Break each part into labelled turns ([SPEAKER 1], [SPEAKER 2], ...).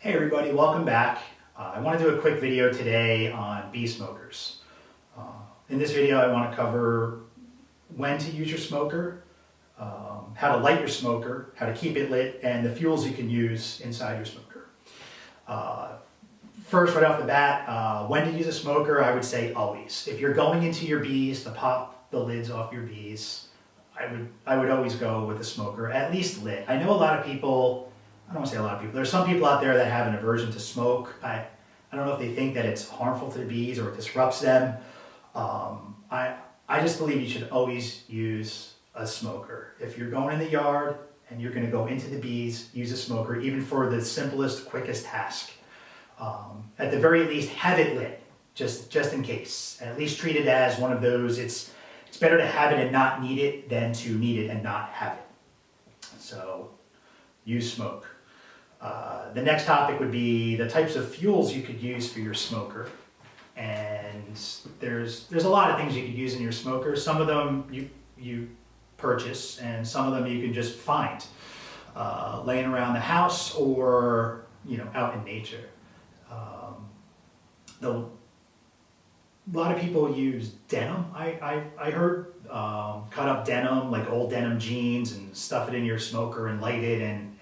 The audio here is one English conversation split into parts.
[SPEAKER 1] Hey everybody, welcome back. I want to do a quick video today on bee smokers. In this video I want to cover when to use your smoker, how to light your smoker, how to keep it lit, and the fuels you can use inside your smoker. First, right off the bat, when to use a smoker, I would say always. If you're going into your bees to pop the lids off your bees, I would always go with a smoker, at least lit. I know a lot of people, I don't want to say a lot of people, there's some people out there that have an aversion to smoke. I don't know if they think that it's harmful to the bees or it disrupts them. I just believe you should always use a smoker. If you're going in the yard and you're going to go into the bees, use a smoker, even for the simplest, quickest task. At the very least, have it lit, just in case. At least treat it as one of those, it's better to have it and not need it than to need it and not have it. So, use smoke. The next topic would be the types of fuels you could use for your smoker. And there's a lot of things you could use in your smoker. Some of them you purchase, and some of them you can just find laying around the house or out in nature. A lot of people use denim. I heard cut up denim, like old denim jeans, and stuff it in your smoker and light it, and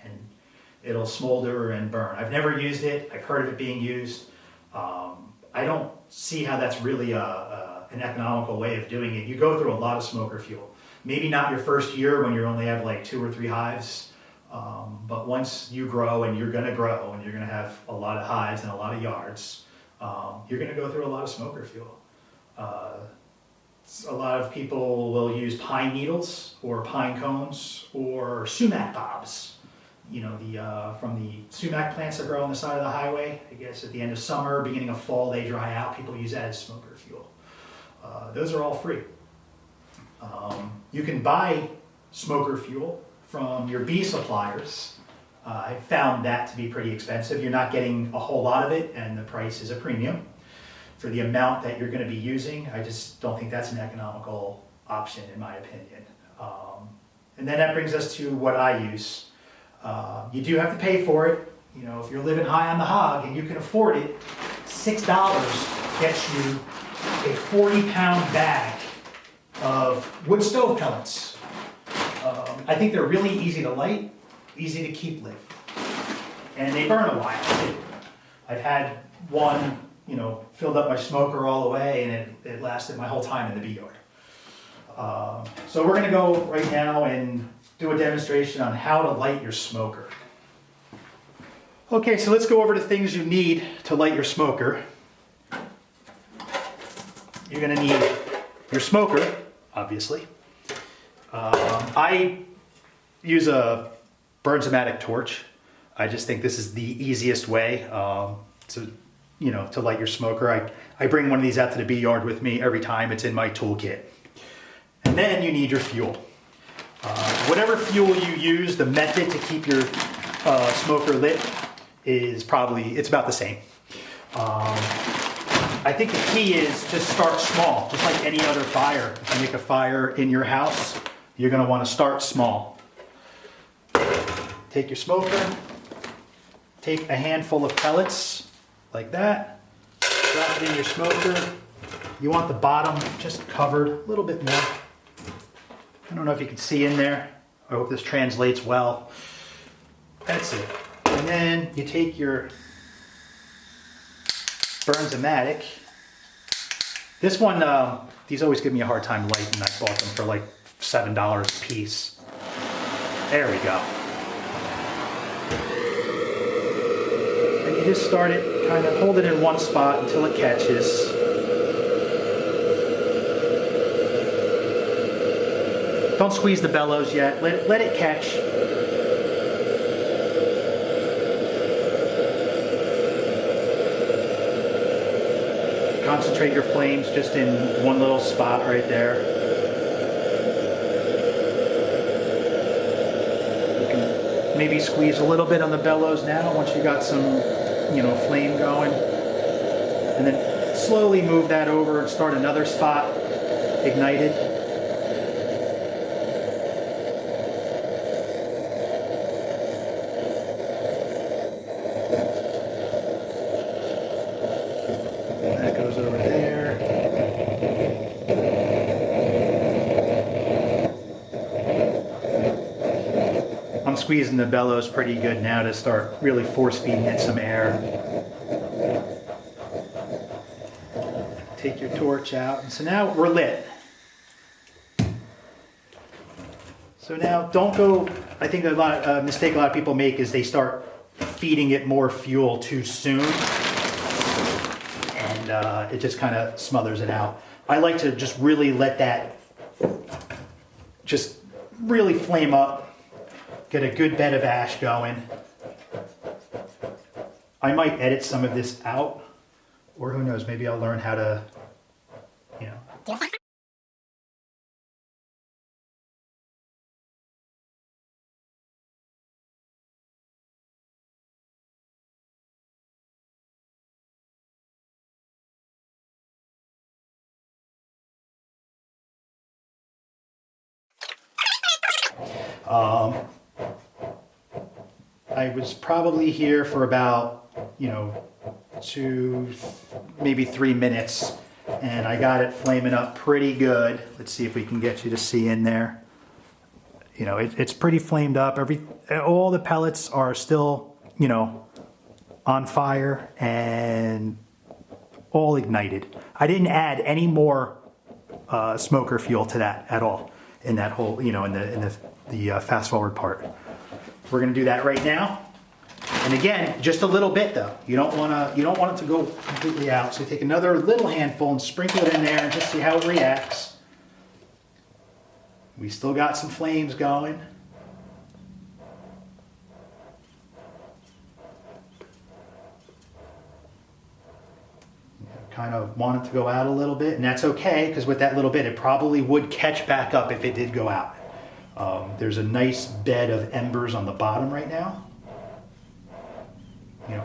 [SPEAKER 1] it'll smolder and burn. I've never used it. I've heard of it being used. I don't see how that's really an economical way of doing it. You go through a lot of smoker fuel. Maybe not your first year when you only have like 2 or 3 hives, but once you grow, and you're gonna grow, and you're gonna have a lot of hives and a lot of yards, you're gonna go through a lot of smoker fuel. A lot of people will use pine needles or pine cones or sumac bobs. From the sumac plants that grow on the side of the highway. I guess at the end of summer, beginning of fall, they dry out. People use that as smoker fuel. Those are all free. You can buy smoker fuel from your bee suppliers. I found that to be pretty expensive. You're not getting a whole lot of it, and the price is a premium for the amount that you're going to be using. I just don't think that's an economical option, in my opinion. And then that brings us to what I use. You do have to pay for it. If you're living high on the hog and you can afford it, $6 gets you a 40-pound bag of wood stove pellets. I think they're really easy to light, easy to keep lit, and they burn a while. I've had one, filled up my smoker all the way, and it lasted my whole time in the bee yard. So we're going to go right now and do a demonstration on how to light your smoker. Okay, so let's go over the things you need to light your smoker. You're going to need your smoker, obviously. I use a Bernzomatic torch. I just think this is the easiest way to light your smoker. I bring one of these out to the bee yard with me every time. It's in my toolkit. And then you need your fuel. Whatever fuel you use, the method to keep your smoker lit is it's about the same. I think the key is just start small, just like any other fire. If you make a fire in your house, you're going to want to start small. Take your smoker, take a handful of pellets like that, drop it in your smoker. You want the bottom just covered a little bit more. I don't know if you can see in there. I hope this translates well. That's it. And then you take your Bernzomatic. This one, these always give me a hard time lighting. I bought them for like $7 a piece. There we go. And you just start it, kind of hold it in one spot until it catches. Don't squeeze the bellows yet. Let it catch. Concentrate your flames just in one little spot right there. You can maybe squeeze a little bit on the bellows now once you got some, flame going. And then slowly move that over and start another spot ignited. squeezing the bellows pretty good now to start really force feeding it some air. Take your torch out, and so now we're lit. So now don't go, I think a mistake a lot of people make is they start feeding it more fuel too soon, and it just kind of smothers it out. I like to just really let that just really flame up, get a good bed of ash going. I might edit some of this out, or who knows, maybe I'll learn how to, you know. I was probably here for about, 2, maybe 3 minutes, and I got it flaming up pretty good. Let's see if we can get you to see in there. It's pretty flamed up. All the pellets are still, on fire and all ignited. I didn't add any more smoker fuel to that at all in that whole, in the fast forward part. We're going to do that right now. And again, just a little bit though. You don't want it to go completely out. So take another little handful and sprinkle it in there and just see how it reacts. We still got some flames going. Kind of want it to go out a little bit, and that's okay, because with that little bit, it probably would catch back up if it did go out. There's a nice bed of embers on the bottom right now.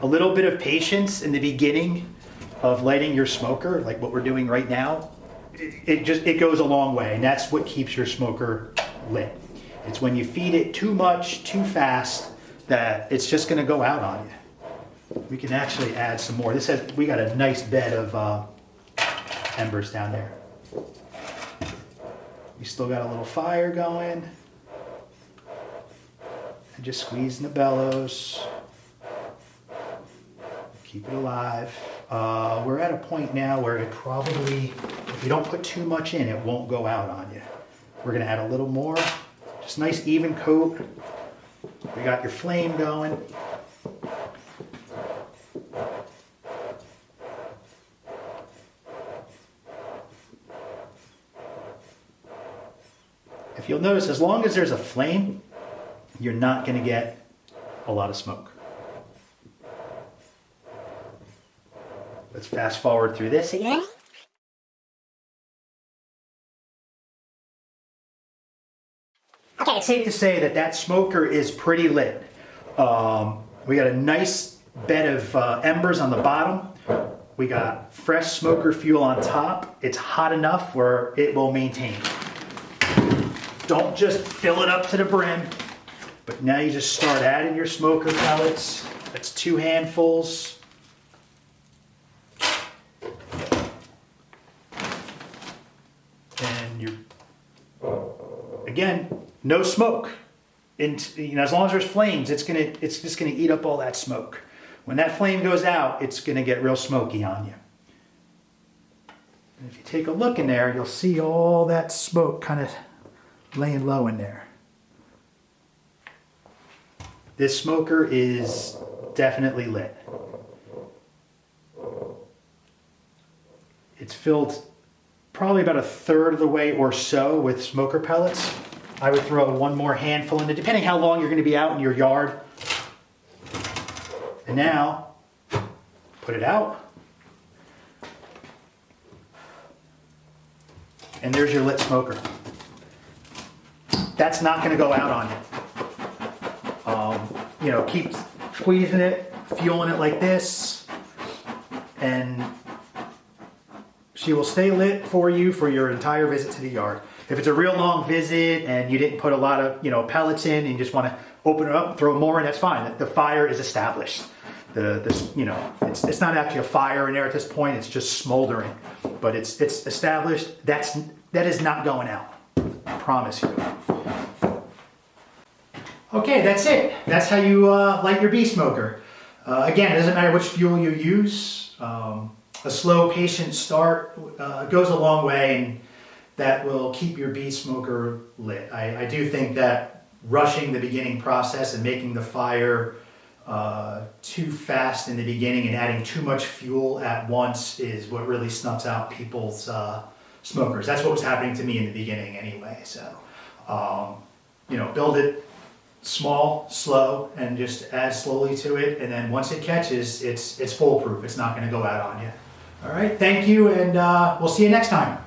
[SPEAKER 1] A little bit of patience in the beginning of lighting your smoker, like what we're doing right now, it goes a long way, and that's what keeps your smoker lit. It's when you feed it too much, too fast, that it's just going to go out on you. We can actually add some more. We got a nice bed of embers down there. We still got a little fire going. And just squeezing the bellows. Keep it alive. We're at a point now where it probably, if you don't put too much in, it won't go out on you. We're gonna add a little more. Just nice even coat. We got your flame going. If you'll notice, as long as there's a flame, you're not going to get a lot of smoke. Let's fast forward through this again. Okay, it's safe to say that smoker is pretty lit. We got a nice bed of embers on the bottom. We got fresh smoker fuel on top. It's hot enough where it will maintain. Don't just fill it up to the brim, but now you just start adding your smoker pellets. That's 2 handfuls. And again, no smoke. And as long as there's flames, it's just gonna eat up all that smoke. When that flame goes out, it's gonna get real smoky on you. And if you take a look in there, you'll see all that smoke kind of laying low in there. This smoker is definitely lit. It's filled probably about 1/3 of the way or so with smoker pellets. I would throw 1 more handful in it, depending how long you're going to be out in your yard. And now, put it out. And there's your lit smoker. That's not going to go out on you. Keep squeezing it, fueling it like this, and she will stay lit for you for your entire visit to the yard. If it's a real long visit and you didn't put a lot of pellets in and you just want to open it up, throw more in, that's fine. The fire is established. It's not actually a fire in there at this point. It's just smoldering, but it's established. That is not going out. I promise you. Okay, that's it. That's how you light your bee smoker. Again, it doesn't matter which fuel you use. A slow, patient start goes a long way, and that will keep your bee smoker lit. I do think that rushing the beginning process and making the fire too fast in the beginning and adding too much fuel at once is what really snuffs out people's smokers. That's what was happening to me in the beginning anyway. So, build it small, slow, and just add slowly to it. And then once it catches, it's foolproof. It's not going to go out on you. All right, thank you, and we'll see you next time.